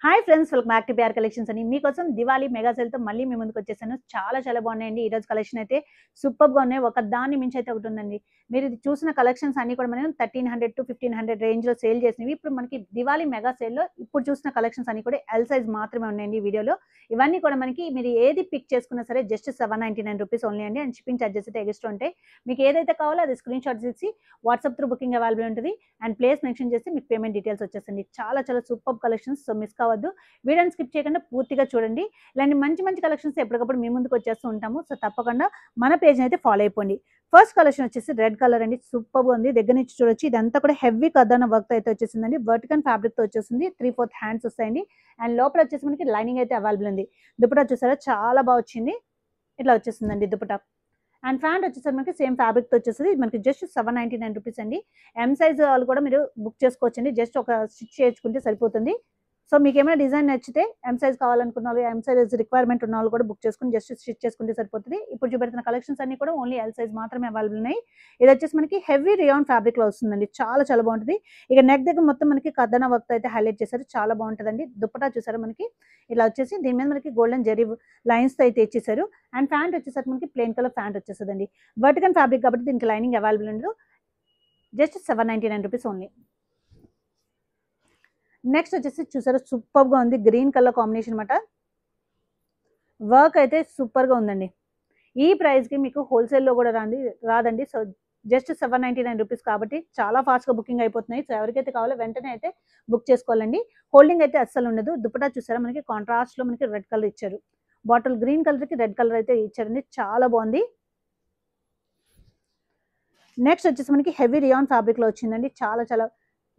Hi friends, welcome back to PR collections అని మీకోసం Diwali mega సేల్తో మళ్ళీ మీ ముందుకు వచ్చేసాను. చాలా బాగున్నాయండి. ఈ రోజు కలెక్షన్ అయితే సూపర్గా ఉన్నాయి. ఒక దాన్ని మించి అయితే ఒకటి ఉందండి. మీరు ఇది చూసిన కలెక్షన్స్ అన్ని కూడా మనం 1300 to 1500 రేంజ్లో సేల్ చేసినవి. ఇప్పుడు మనకి దివాళీ మెగా సేల్లో ఇప్పుడు చూసిన కలెక్షన్స్ అన్ని కూడా ఎల్ సైజ్ మాత్రమే ఉన్నాయండి ఈ వీడియోలో. ఇవన్నీ కూడా మనకి మీరు ఏది పిక్ చేసుకున్నా సరే జస్ట్ 799 రూపీస్ ఓన్లీ అండి. అండ్ షిప్పింగ్ ఛార్జెస్ అయితే ఎక్స్ట్రా ఉంటాయి. మీకు ఏదైతే కావాలో అది స్క్రీన్ షాట్ చేసి వాట్సాప్ త్రూ బుకింగ్ అవైలబుల్ ఉంటుంది. అండ్ ప్లేస్ మెన్షన్ చేస్తే మీకు పేమెంట్ డీటెయిల్స్ వచ్చేస్తుంది. చాలా సూపర్ కలెక్షన్స్, సో మిస్ కావద్దు. వీడియోని స్కిప్ చేయకుండా పూర్తిగా చూడండి. ఇలాంటి మంచి కలెక్షన్స్ ఎప్పటికప్పుడు మీ ముందుకు వచ్చేస్తూ ఉంటాము. సో తప్పకుండా మన పేజ్ని అయితే ఫాలో అయిపోండి. ఫస్ట్ కలెక్షన్ వచ్చేసి రెడ్ కలర్ అండి. సూపర్గా ఉంది. దగ్గర నుంచి చూడొచ్చు. ఇదంతా కూడా హెవీ కథాన వర్క్ అయితే వచ్చేసిందండి. వర్టికల్ ఫ్యాబ్రిక్ తో వచ్చేసింది. 3/4 హ్యాండ్స్ వస్తాయండి. అండ్ లోపల వచ్చేసి మనకి లైనింగ్ అయితే అవైలబుల్ ఉంది. దుపట్టా చూసారా, చాలా బాగా వచ్చింది. ఇట్లా వచ్చేసిందండి దుపట్టా. అండ్ ప్యాంట్ వచ్చేసరికి మనకి సేమ్ ఫ్యాబ్రిక్ తో వచ్చేస్తుంది. మనకి జస్ట్ 799 రూపీస్ అండి. ఎం సైజ్ వాళ్ళు కూడా మీరు బుక్ చేసుకోవచ్చండి. జస్ట్ ఒక స్టిచ్ చేసుకుంటే సరిపోతుంది. సో మీకు ఏమైనా డిజైన్ నచ్చితే ఎం సైజ్ కావాలనుకున్న వాళ్ళు, ఎం సైజ్ రిక్వైర్మెంట్ ఉన్న వాళ్ళు కూడా బుక్ చేసుకుని జస్ట్ స్టిచ్ చేసుకుంటే సరిపోతుంది. ఇప్పుడు చూపెడుతున్న కలెక్షన్స్ అన్ని కూడా ఓన్లీ ఎల్ సైజ్ మాత్రమే అవైలబుల్ ఉన్నాయి. ఇది వచ్చేసి మనకి హెవీ రియాన్ ఫ్యాబ్రిక్ లో వస్తుందండి. చాలా బాగుంటుంది. ఇక నెక్ దగ్గర మొత్తం మనకి కథన వర్క్ అయితే హైలైట్ చేశారు. చాలా బాగుంటుందండి. దుపట్టా చూసారు మనకి ఇలా వచ్చేసి దీని మీద మనకి గోల్డెన్ జెరీ లైన్స్ తో అయితే ఇచ్చేసారు. అండ్ ప్యాంట్ వచ్చేసరికి మనకి ప్లెయిన్ కలర్ ప్యాంట్ వచ్చేస్తుందండి. వర్టికల్ ఫ్యాబ్రిక్ కాబట్టి దీనికి లైనింగ్ అవైలబుల్ ఉండదు. Just 799 rupees only. నెక్స్ట్ వచ్చేసి చూసారా, సూపర్గా ఉంది. గ్రీన్ కలర్ కాంబినేషన్ అనమాట. వర్క్ అయితే సూపర్గా ఉందండి. ఈ ప్రైస్కి మీకు హోల్సేల్లో కూడా రాదండి. సో జస్ట్ 799 రూపీస్ కాబట్టి చాలా ఫాస్ట్గా బుకింగ్ అయిపోతున్నాయి. సో ఎవరికైతే కావాలో వెంటనే అయితే బుక్ చేసుకోవాలండి. హోల్డింగ్ అయితే అస్సలు ఉండదు. దుపట్టా చూసారా, మనకి కాంట్రాస్ట్లో మనకి రెడ్ కలర్ ఇచ్చారు. బాటిల్ గ్రీన్ కలర్కి రెడ్ కలర్ అయితే ఇచ్చారండి. చాలా బాగుంది. నెక్స్ట్ వచ్చేసి మనకి హెవీ రియాన్ ఫ్యాబ్రిక్లో వచ్చిందండి. చాలా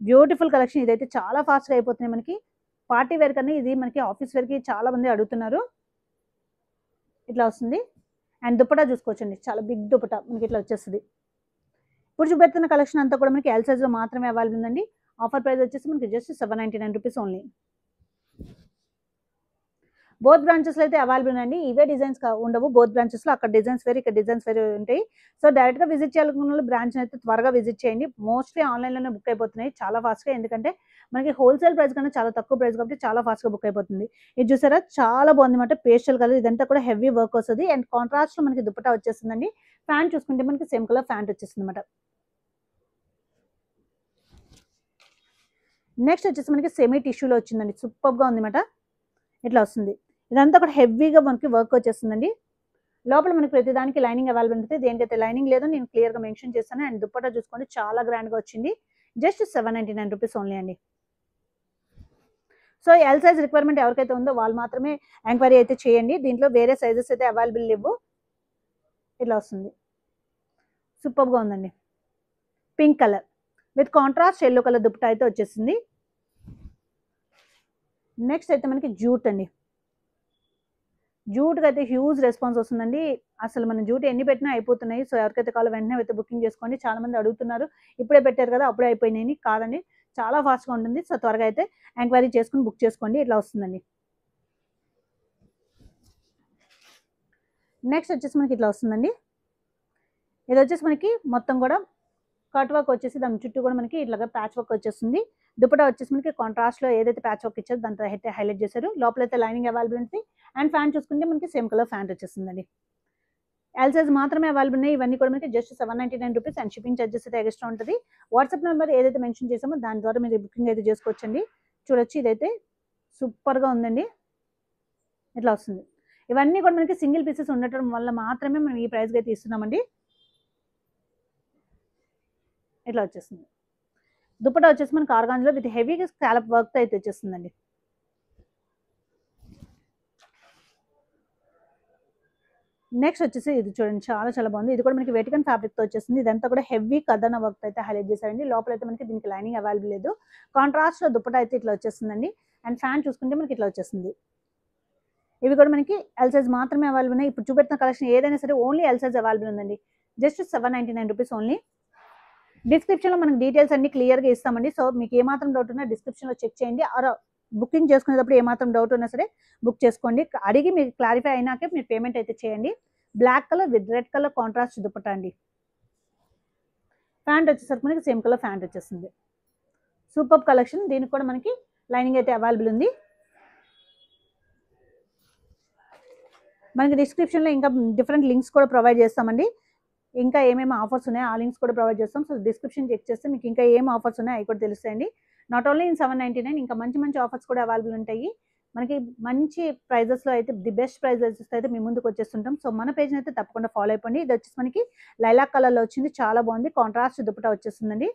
బ్యూటిఫుల్ కలెక్షన్. ఇదైతే చాలా ఫాస్ట్గా అయిపోతుంది. మనకి పార్టీ వేర్ కన్నా ఇది మనకి ఆఫీస్ వేర్కి చాలా మంది అడుగుతున్నారు. ఇట్లా వస్తుంది. అండ్ దుపట్టా చూసుకోవచ్చండి. చాలా బిగ్ దుపట్టా మనకి ఇట్లా వచ్చేస్తుంది. ఇప్పుడు చూపెడుతున్న కలెక్షన్ అంతా కూడా మనకి ఎల్ సైజ్లో మాత్రమే అవైలబుల్ ఉందండి. ఆఫర్ ప్రైస్ వచ్చేసి మనకి జస్ట్ 799 రూపీస్ ఓన్లీ. బోత్ బ్రాంచెస్లో అయితే అవైలబుల్ ఉన్నాయండి. ఇవే డిజైన్స్ ఉండవు బోత్ బ్రాంచెస్లో. అక్కడ డిజైన్స్ వేరు, ఇక్కడ డిజైన్స్ వేరు ఉంటాయి. సో డైరెక్ట్గా విజిట్ చేయాలనుకున్న వాళ్ళు బ్రాంచ్ని అయితే త్వరగా విజిట్ చేయండి. మోస్ట్లీ ఆన్లైన్లోనే బుక్ అయిపోతున్నాయి చాలా ఫాస్ట్గా. ఎందుకంటే మనకి హోల్సేల్ ప్రైస్ కన్నా చాలా తక్కువ ప్రైస్ కాబట్టి చాలా ఫాస్ట్గా బుక్ అయిపోతుంది. ఇది చూసారా, చాలా బాగుంది అనమాట. పేస్టల్ కలర్ ఇదంతా కూడా హెవీ వర్క్ వస్తుంది. అండ్ కాంట్రాస్ట్లో మనకి దుపట్టా వచ్చేస్తుందండి. ప్యాంట్ చూసుకుంటే మనకి సేమ్ కలర్ ప్యాంట్ వచ్చేస్తుంది అనమాట. నెక్స్ట్ వచ్చేసి మనకి సెమీ టిష్యూలో వచ్చిందండి. సూపర్గా ఉంది అనమాట. ఇట్లా వస్తుంది. ఇదంతా కూడా హెవీగా మనకి వర్క్ వచ్చేస్తుందండి. లోపల మనకి ప్రతిదానికి లైనింగ్ అవైలబుల్ ఉంటుంది. దేనికైతే లైనింగ్ లేదో నేను క్లియర్గా మెన్షన్ చేస్తాను. అండ్ దుపట్టా చూసుకోండి, చాలా గ్రాండ్గా వచ్చింది. జస్ట్ 799 రూపీస్ ఓన్లీ అండి. సో ఎల్ సైజ్ రిక్వైర్మెంట్ ఎవరికైతే ఉందో వాళ్ళు మాత్రమే ఎంక్వైరీ అయితే చేయండి. దీంట్లో వేరే సైజెస్ అయితే అవైలబుల్ లేవు. ఇట్లా వస్తుంది. సూపర్గా ఉందండి. Pink colour with contrast yellow colour dupatta అయితే వచ్చేసింది. నెక్స్ట్ అయితే మనకి జూట్ అండి. జూట్కి అయితే హ్యూజ్ రెస్పాన్స్ వస్తుందండి. అసలు మనం జూట్ ఎన్ని పెట్టినా అయిపోతున్నాయి. సో ఎవరికైతే కావాలో వెంటనే అయితే బుకింగ్ చేసుకోండి. చాలా మంది అడుగుతున్నారు, ఇప్పుడే పెట్టారు కదా అప్పుడే అయిపోయినాయి. కాదండి, చాలా ఫాస్ట్గా ఉంటుంది. సో త్వరగా అయితే ఎంక్వైరీ చేసుకుని బుక్ చేసుకోండి. ఇట్లా వస్తుందండి. నెక్స్ట్ వచ్చేసి మనకి ఇట్లా వస్తుందండి. ఇది వచ్చేసి మనకి మొత్తం కూడా కట్ వర్క్ వచ్చేసి దాని చుట్టూ కూడా మనకి ఇట్లాగా ప్యాచ్ వర్క్ వచ్చేస్తుంది. దుపట్టా వచ్చేసి మనకి కాంట్రాస్ట్లో ఏదైతే ప్యాచ్ వర్క్ ఇచ్చారో దాంతో అయితే హైలైట్ చేశారు. లోపలైతే లైనింగ్ అవైలబుల్ ఉంటుంది. అండ్ ఫ్యాంట్ చూసుకుంటే మనకి సేమ్ కలర్ ఫ్యాంట్ వచ్చేస్తుందండి. ఎల్ సైజ్ మాత్రమే అవైలబుల్ ఉన్నాయి. ఇవన్నీ కూడా మనకి just 799 rupees. And shipping charges అయితే ఎక్స్ట్రా ఉంటుంది. వాట్సాప్ నెంబర్ ఏదైతే మెన్షన్ చేసామో దాని ద్వారా మీరు బుకింగ్ అయితే చేసుకోవచ్చండి. చూడొచ్చు, ఇదైతే సూపర్గా ఉందండి. ఇట్లా వస్తుంది. ఇవన్నీ కూడా మనకి సింగిల్ పీసెస్ ఉండటం వల్ల మాత్రమే మనం ఈ ప్రైస్కి అయితే ఇస్తున్నామండి. ఇట్లా వచ్చేస్తుంది. దుపట్టా వచ్చేసి మనకి ఆర్గాన్జాలో విత్ హెవీగా స్కాలప్ వర్క్ అయితే వచ్చేస్తుందండి. నెక్స్ట్ వచ్చేసి ఇది చూడండి, చాలా బాగుంది. ఇది కూడా మనకి వెటికన్ ఫ్యాబ్రిక్తో వచ్చేస్తుంది. ఇదంతా కూడా హెవీ కథన వర్క్ అయితే హైలైట్ చేశారండి. లోపల అయితే మనకి దీనికి లైనింగ్ అవైలబుల్ లేదు. కాంట్రాస్ట్లో దుపట్టా అయితే ఇట్లా వచ్చేస్తుందండి. అండ్ ఫ్యాంట్ చూసుకుంటే మనకి ఇట్లా వచ్చేస్తుంది. ఇవి కూడా మనకి ఎల్ సైజ్ మాత్రమే అవైలబుల్ ఉన్నాయి. ఇప్పుడు చూపెట్టిన కలెక్షన్ ఏదైనా సరే ఓన్లీ ఎల్ సైజ్ అవైలబుల్ ఉందండి. Just 799 rupees only. డిస్క్రిప్షన్లో మనకి డీటెయిల్స్ అన్ని క్లియర్గా ఇస్తామండి. సో మీకు ఏమాత్రం డౌట్ ఉన్నా డిస్క్రిప్షన్లో చెక్ చేయండి. ఆర్ బుకింగ్ చేసుకునేటప్పుడు ఏమాత్రం డౌట్ ఉన్నా సరే బుక్ చేసుకోండి. అడిగి మీరు క్లారిఫై అయినాకే మీరు పేమెంట్ అయితే చేయండి. Black colour with red colour contrast dupatta అండి. ప్యాంట్ వచ్చేసరికి మనకి సేమ్ కలర్ ప్యాంట్ వచ్చేస్తుంది. Super collection. దీనికి కూడా మనకి లైనింగ్ అయితే అవైలబుల్ ఉంది. మనకి డిస్క్రిప్షన్లో ఇంకా డిఫరెంట్ లింక్స్ కూడా ప్రొవైడ్ చేస్తామండి. ఇంకా ఏమేమి ఆఫర్స్ ఉన్నాయో ఆ లింక్స్ కూడా ప్రొవైడ్ చేస్తాం. సో డిస్క్రిప్షన్ చెక్ చేస్తే మీకు ఇంకా ఏం ఆఫర్స్ ఉన్నాయో అవి కూడా తెలుస్తాయండి. నాట్ ఓన్లీ ఇన్ 799 ఇంకా మంచి మంచి ఆఫర్స్ కూడా అవైలబుల్ ఉంటాయి. మనకి మంచి ప్రైజెస్లో అయితే ది బెస్ట్ ప్రైజెస్ అయితే మీ ముందుకు వచ్చేస్తుంటాం. సో మన పేజ్ని అయితే తప్పకుండా ఫాలో అయిపోండి. ఇది వచ్చేసి మనకి లైలాక్ కలర్లో వచ్చింది, చాలా బాగుంది. కాంట్రాస్ట్ దుపట్టా వచ్చేస్తుందండి.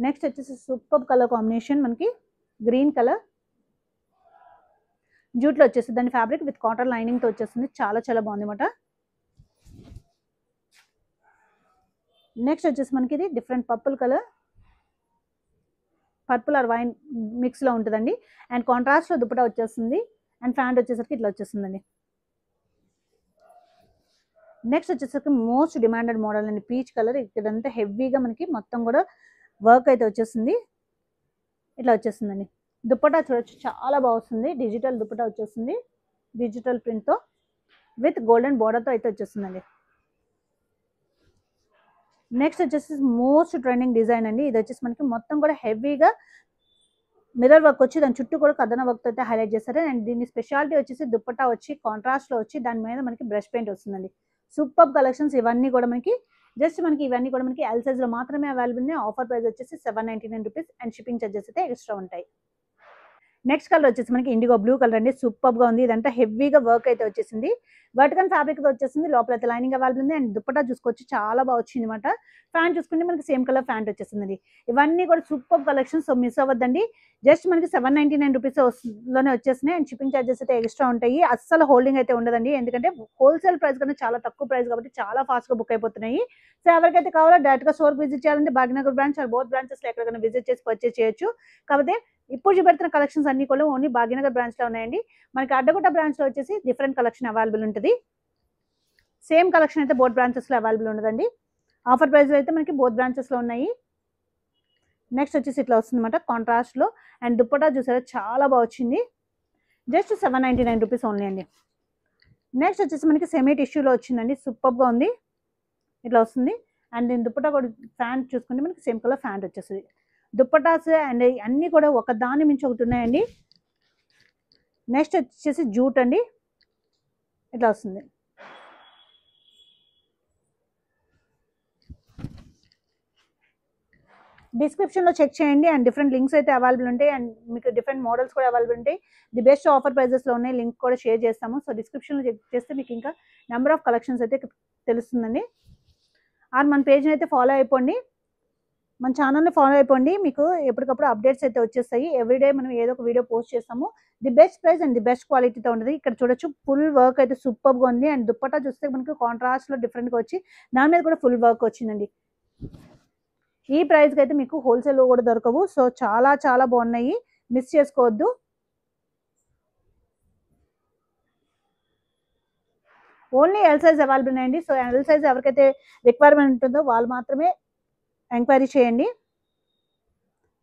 నెక్స్ట్ వచ్చేసి సూపర్ కలర్ కాంబినేషన్, మనకి గ్రీన్ కలర్ జూట్లో వచ్చేస్తుంది. దాని ఫ్యాబ్రిక్ విత్ కాటన్ లైనింగ్తో వచ్చేస్తుంది, చాలా చాలా బాగుంది అన్నమాట. నెక్స్ట్ వచ్చేసి మనకి ఇది different purple colour, purple or wine మిక్స్లో ఉంటుందండి. అండ్ కాంట్రాస్ట్లో దుపట్టా వచ్చేస్తుంది. అండ్ ప్యాంట్ వచ్చేసరికి ఇట్లా వచ్చేస్తుందండి. నెక్స్ట్ వచ్చేసరికి మోస్ట్ డిమాండెడ్ మోడల్ అండి, పీచ్ కలర్. ఇక్కడంతా హెవీగా మనకి మొత్తం కూడా వర్క్ అయితే వచ్చేస్తుంది, ఇట్లా వచ్చేస్తుందండి. దుపట్టా చూడొచ్చు, చాలా బాగుంది. డిజిటల్ దుపట్టా వచ్చేస్తుంది, డిజిటల్ ప్రింట్తో విత్ గోల్డెన్ బోర్డర్తో అయితే వచ్చేస్తుందండి. నెక్స్ట్ వచ్చేసి మోస్ట్ ట్రెండింగ్ డిజైన్ అండి. ఇది వచ్చేసి మనకి మొత్తం కూడా హెవీగా మిర్రర్ వర్క్ వచ్చి దాని చుట్టూ కూడా కథన వర్క్ అయితే హైలైట్ చేస్తారు. అండ్ దీని స్పెషాలిటీ వచ్చేసి దుపట్టా వచ్చి కాంట్రాస్ట్లో వచ్చి దాని మీద మనకి బ్రష్ పెయింట్ వస్తుందండి. సూపర్ కలెక్షన్స్ ఇవన్నీ కూడా మనకి ఇవన్నీ కూడా మనకి ఎల్ సైజ్లో మాత్రమే అవైలబుల్ ఉన్నాయి. ఆఫర్ ప్రైస్ వచ్చేసి 799 రూపీస్ అండ్ షిప్పింగ్ చార్జెస్ అయితే ఎక్స్ట్రా ఉంటాయి. నెక్స్ట్ కలర్ వచ్చేసి మనకి ఇండిగో బ్లూ కలర్ అండి, సూపర్గా ఉంది. ఇదంతా హెవీగా వర్క్ అయితే వచ్చేసింది, వర్టికల్ ఫ్యాబ్రిక్ వచ్చేసింది. లోపల అయితే లైనింగ్ అవైలబుల్ ఉంది. అండ్ దుపట్టా చూసుకోవచ్చు, చాలా బాగా వచ్చింది అనమాట. ఫ్యాంట్ చూసుకుంటే మనకి సేమ్ కలర్ ఫ్యాంట్ వచ్చేసింది. ఇవన్నీ కూడా సూపర్ కలెక్షన్, సో మిస్ అవ్వద్దండి. జస్ట్ మనకి 799 రూపీస్ లోనే వచ్చేసినాయి. అండ్ షిప్పింగ్ చార్జెస్ అయితే ఎక్స్ట్రా ఉంటాయి. అస్సలు హోల్డింగ్ అయితే ఉండదండి, ఎందుకంటే హోల్సేల్ ప్రైస్ కన్నా చాలా తక్కువ ప్రైస్ కాబట్టి చాలా ఫాస్ట్గా బుక్ అయిపోతున్నాయి. సో ఎవరికైతే కావాలో డైరెక్ట్గా స్టోర్కి విజిట్ చేయాలంటే భాగ్యనగర్ బ్రాంచ్ ఆర్ బోత్ బ్రాంచెస్లో ఎక్కడికైనా విజిట్ చేసి పర్చేస్ చేయొచ్చు. కాకపోతే ఇప్పుడు చూపెడుతున్న కలెక్షన్స్ అన్ని కూడా ఓన్లీ భాగ్యనగర్ బ్రాంచ్లో ఉన్నాయండి. మనకి అడ్డగుట్ట బ్రాంచ్లో వచ్చేసి డిఫరెంట్ కలెక్షన్ అవైలబుల్ ఉంటుంది. సేమ్ కలెక్షన్ అయితే బోత్ బ్రాంచెస్లో అవైలబుల్ ఉండదండి. ఆఫర్ ప్రైస్లో అయితే మనకి బోత్ బ్రాంచెస్లో ఉన్నాయి. నెక్స్ట్ వచ్చేసి ఇట్లా వస్తుంది అనమాట కాంట్రాస్ట్లో. అండ్ దుపట్టా చూసారా, చాలా బాగా వచ్చింది. జస్ట్ 799 రూపీస్ ఓన్లీ అండి. నెక్స్ట్ వచ్చేసి మనకి సెమీ టిష్యూలో వచ్చిందండి, సూపర్గా ఉంది, ఇట్లా వస్తుంది. అండ్ దీని దుపట్టా కూడా ఫ్యాంట్ చూసుకుంటే మనకి సేమ్ కలర్ ఫ్యాంట్ వచ్చేస్తుంది. దుపట్టాస్ అండ్ అన్నీ కూడా ఒక దాని మించి ఒకటి ఉన్నాయండి. నెక్స్ట్ వచ్చేసి జూట్ అండి, ఇట్లా వస్తుంది. డిస్క్రిప్షన్లో చెక్ చేయండి. అండ్ డిఫరెంట్ లింక్స్ అయితే అవైలబుల్ ఉంటాయి. అండ్ మీకు డిఫరెంట్ మోడల్స్ కూడా అవైలబుల్ ఉంటాయి. ది బెస్ట్ ఆఫర్ ప్రైజెస్లో ఉన్నాయి, లింక్ కూడా షేర్ చేస్తాము. సో డిస్క్రిప్షన్లో చెక్ చేస్తే మీకు ఇంకా నెంబర్ ఆఫ్ కలెక్షన్స్ అయితే తెలుస్తుందండి. మన పేజ్ని అయితే ఫాలో అయిపోండి, మన ఛానల్ని ఫాలో అయిపోండి. మీకు ఎప్పటికప్పుడు అప్డేట్స్ అయితే వచ్చేస్తాయి. ఎవ్రీడే మనం ఏదో ఒక వీడియో పోస్ట్ చేస్తాము. The best price and the best క్వాలిటీతో ఉంటుంది. ఇక్కడ చూడొచ్చు, ఫుల్ వర్క్ అయితే సూపర్గా ఉంది. అండ్ దుపట్టా చూస్తే మనకి కాంట్రాస్ట్లో డిఫరెంట్గా వచ్చి దాని మీద కూడా ఫుల్ వర్క్ వచ్చిందండి. ఈ ప్రైస్కి అయితే మీకు హోల్సేల్లో కూడా దొరకవు. సో చాలా చాలా బాగున్నాయి, మిస్ చేసుకోవద్దు. ఓన్లీ ఎల్ సైజ్ అవైలబుల్ ఉన్నాయండి. సో ఎల్ సైజ్ ఎవరికైతే రిక్వైర్మెంట్ ఉంటుందో వాళ్ళు మాత్రమే ఎంక్వైరీ చేయండి.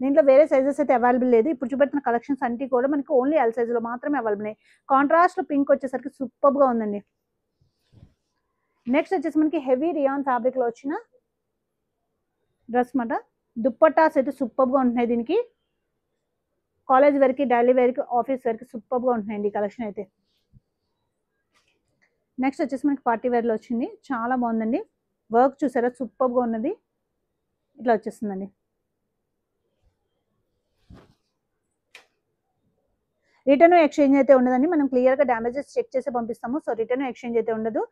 దీంట్లో వేరే సైజెస్ అయితే అవైలబుల్ లేదు. ఇప్పుడు చూపెట్టిన కలెక్షన్స్ అన్ని కూడా మనకి ఓన్లీ ఎల్ సైజ్లో మాత్రమే అవైలబుల్ ఉన్నాయి. కాంట్రాస్ట్లో పింక్ వచ్చేసరికి సూపర్గా ఉందండి. నెక్స్ట్ వచ్చేసి మనకి హెవీ రియాన్ ఫ్యాబ్రిక్లో వచ్చిన డ్రెస్ మాట. దుప్పట్టాస్ అయితే సూపర్గా ఉంటున్నాయి. దీనికి కాలేజ్ వేర్కి, డైలీ వేర్కి, ఆఫీస్ వేర్కి సూపర్గా ఉంటున్నాయండి ఈ కలెక్షన్ అయితే. నెక్స్ట్ వచ్చేసి మనకి పార్టీ వేర్లో వచ్చింది, చాలా బాగుందండి. వర్క్ చూసారా, సూపర్గా ఉన్నది, ఇట్లా వచ్చేస్తుందండి. రిటర్న్ ఎక్స్చేంజ్ అయితే ఉండదండి, మనం క్లియర్గా డ్యామేజెస్ చెక్ చేసి పంపిస్తాము. సో రిటర్న్ ఎక్స్చేంజ్ అయితే ఉండదు.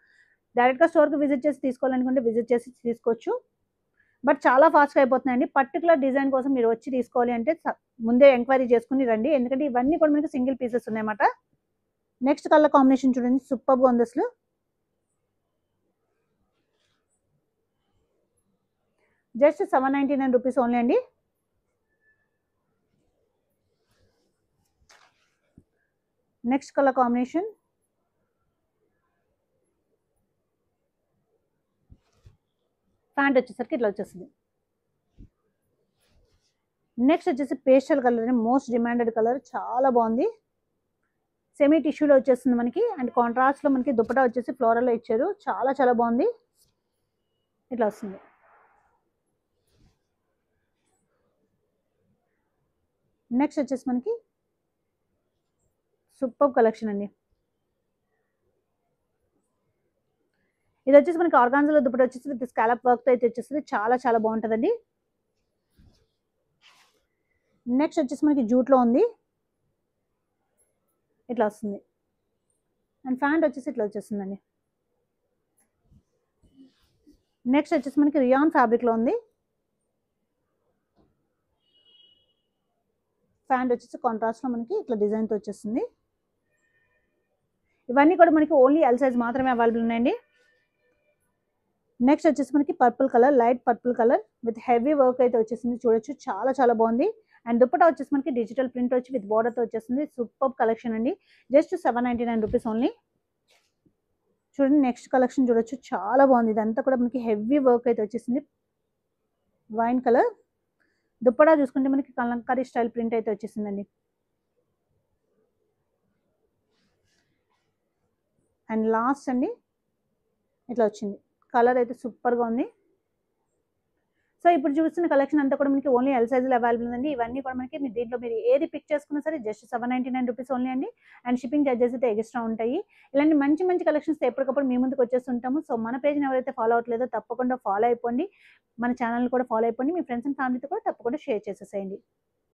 డైరెక్ట్గా స్టోర్కి విజిట్ చేసి తీసుకోవాలనుకుంటే విజిట్ చేసి తీసుకోవచ్చు. బట్ చాలా ఫాస్ట్గా అయిపోతున్నాయండి. పర్టికులర్ డిజైన్ కోసం మీరు వచ్చి తీసుకోవాలి అంటే ముందే ఎంక్వైరీ చేసుకుని రండి, ఎందుకంటే ఇవన్నీ కూడా మనకి సింగిల్ పీసెస్ ఉన్నాయన్నమాట. నెక్స్ట్ కలర్ కాంబినేషన్ చూడండి, సూపర్గా ఉంది అసలు. జస్ట్ 799 రూపీస్ ఓన్లీ అండి. నెక్స్ట్ కలర్ కాంబినేషన్ ప్యాంట్ వచ్చేసరికి ఇట్లా వచ్చేస్తుంది. నెక్స్ట్ వచ్చేసి పేస్టల్ కలర్ అని మోస్ట్ డిమాండెడ్ కలర్, చాలా బాగుంది. సెమీ టిష్యూలో వచ్చేస్తుంది మనకి. అండ్ కాంట్రాస్ట్లో మనకి దుపట్టా వచ్చేసి ఫ్లోరల్లో ఇచ్చారు, చాలా చాలా బాగుంది, ఇట్లా వస్తుంది. నెక్స్ట్ వచ్చేసి మనకి సూపర్ కలెక్షన్ అండి. ఇది వచ్చేసి మనకి ఆర్గాన్జాలో దుపట్టా వచ్చేసి విత్ స్కాలప్ వర్క్ తో అయితే వచ్చేస్తుంది. చాలా చాలా బాగుంటుందండి. నెక్స్ట్ వచ్చేసి మనకి జూట్ లో ఉంది, ఇట్లా వస్తుంది. అండ్ ప్యాంట్ వచ్చేసి ఇట్లా వచ్చేస్తుందండి. నెక్స్ట్ వచ్చేసి మనకి రియాన్ ఫ్యాబ్రిక్ లో ఉంది. ప్యాంట్ వచ్చేసి కాంట్రాస్ట్ లో మనకి ఇట్లా డిజైన్ తో వచ్చేస్తుంది. ఇవన్నీ కూడా మనకి ఓన్లీ ఎల్ సైజ్ మాత్రమే అవైలబుల్ ఉన్నాయండి. నెక్స్ట్ వచ్చేసి మనకి purple colour, light purple colour with heavy work అయితే వచ్చేసింది. చూడొచ్చు, చాలా చాలా బాగుంది. అండ్ దుపట్టా వచ్చేసి మనకి డిజిటల్ ప్రింట్ వచ్చి విత్ బార్డర్ తో వచ్చేస్తుంది. సూపర్ కలెక్షన్ అండి. Just 799 rupees only. చూడండి, నెక్స్ట్ కలెక్షన్ చూడొచ్చు, చాలా బాగుంది. ఇదంతా కూడా మనకి హెవీ వర్క్ అయితే వచ్చేసింది. వైన్ కలర్ దుప్పటా చూసుకుంటే మనకి కలంకారీ స్టైల్ ప్రింట్ అయితే వచ్చేసిందండి. అండ్ లాస్ట్ అండి ఇట్లా వచ్చింది. కలర్ అయితే సూపర్గా ఉంది. సో ఇప్పుడు చూస్తున్న కలెక్షన్ అంతా కూడా మనకి ఓన్లీ ఎల్ సైజులో అవైలబుల్ ఉందండి. ఇవన్నీ కూడా మనకి దీంట్లో మీరు ఏది పిక్ చేసుకున్నా సరే జస్ట్ 799 రూపీస్ ఓన్లీ అండి. అండ్ షిప్పింగ్ చార్జెస్ అయితే ఎక్స్ట్రా ఉంటాయి. ఇలాంటి మంచి మంచి కలెక్షన్స్ ఎప్పటికప్పుడు మీ ముందుకు వచ్చేస్తుంటాము. సో మన పేజ్ని ఎవరైతే ఫాలో అవ్వట్లేదో తప్పకుండా ఫాలో అయిపోండి. మన ఛానల్ కూడా ఫాలో అయిపోండి. మీ ఫ్రెండ్స్ అండ్ ఫ్యామిలీతో కూడా తప్పకుండా షేర్ చేసేసేయండి.